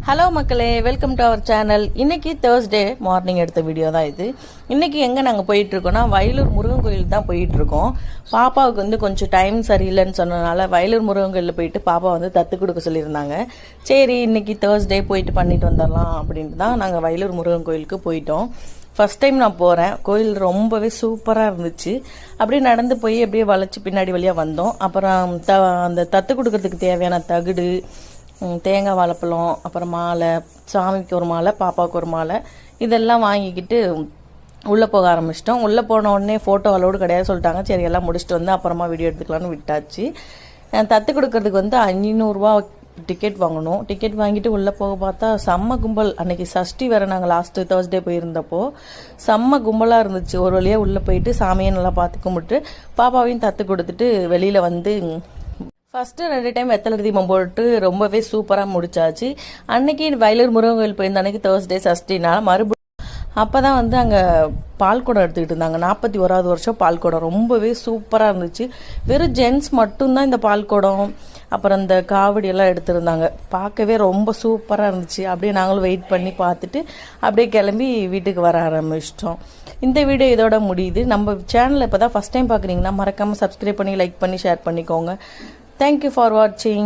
Hello மக்களே, welcome to our channel. இன்னைக்கு Thursday morning எடுத்த வீடியோ தான் இது. இன்னைக்கு எங்கே நாங்கள் போயிட்டுருக்கோம்னா வயலூர் முருகன் கோயில் தான் போயிட்டுருக்கோம். பாப்பாவுக்கு கொஞ்சம் டைம் சரியில்லைன்னு சொன்னதுனால வயலூர் முருகன் கோயிலில் போயிட்டு பாப்பா தத்து கொடுக்க சொல்லியிருந்தாங்க. சரி, இன்னைக்கு தேர்ஸ்டே போயிட்டு பண்ணிட்டு வந்துடலாம் அப்படின்ட்டு தான் நாங்கள் வயலூர் முருகன் கோயிலுக்கு போயிட்டோம். ஃபஸ்ட் டைம் நான் போகிறேன். கோயில் ரொம்பவே சூப்பராக இருந்துச்சு. அப்படியே நடந்து போய் அப்படியே வளைச்சி பின்னாடி வழியாக வந்தோம். அப்புறம் அந்த தத்து கொடுக்கறதுக்கு தேவையான தகுடு, தேங்காய் வாழைப்பழம், அப்புறம் மாலை, சாமிக்கு ஒரு மாலை, பாப்பாவுக்கு ஒரு மாலை, இதெல்லாம் வாங்கிக்கிட்டு உள்ளே போக ஆரம்பிச்சிட்டோம். உள்ளே போன உடனே ஃபோட்டோ அலோடு கிடையாது சொல்லிட்டாங்க. சரி, எல்லாம் முடிச்சுட்டு வந்து அப்புறமா வீடியோ எடுத்துக்கலான்னு விட்டாச்சு. தத்து கொடுக்கறதுக்கு 500 டிக்கெட் வாங்கணும். டிக்கெட் வாங்கிட்டு உள்ளே போக பார்த்தா செம்ம கும்பல். அன்னைக்கு சஷ்டி வேறு, நாங்கள் லாஸ்ட்டு தேர்ஸ்டே போயிருந்தப்போ செம்ம கும்பலாக இருந்துச்சு. ஒரு வழியாக உள்ளே போயிட்டு சாமியை நல்லா பார்த்து கும்பிட்டு பாப்பாவையும் தத்து கொடுத்துட்டு வெளியில் ஃபஸ்ட்டு 2 டைம் வெத்தலை தீபம் போட்டு ரொம்பவே சூப்பராக முடிச்சாச்சு. அன்னைக்கு வயலூர் முருகன் கோயில் போயிருந்த அன்னைக்கு தேர்ஸ்டே சஷ்டினால மறுபடியும் அப்போ தான் அங்கே பால் குடம் எடுத்துக்கிட்டு இருந்தாங்க. 41வது வருஷம் பால் குடம் ரொம்பவே சூப்பராக இருந்துச்சு. வெறும் ஜென்ட்ஸ் மட்டும்தான் இந்த பால் குடம் அப்புறம் இந்த காவடி எல்லாம் எடுத்திருந்தாங்க. பார்க்கவே ரொம்ப சூப்பராக இருந்துச்சு. அப்படியே நாங்களும் வெயிட் பண்ணி பார்த்துட்டு அப்படியே கிளம்பி வீட்டுக்கு வர ஆரம்பிச்சிட்டோம். இந்த வீடியோ இதோட முடியுது. நம்ம சேனலை இப்போ தான் ஃபஸ்ட் டைம் பார்க்குறீங்கன்னா மறக்காமல் சப்ஸ்கிரைப் பண்ணி லைக் பண்ணி ஷேர் பண்ணிக்கோங்க. Thank you for watching.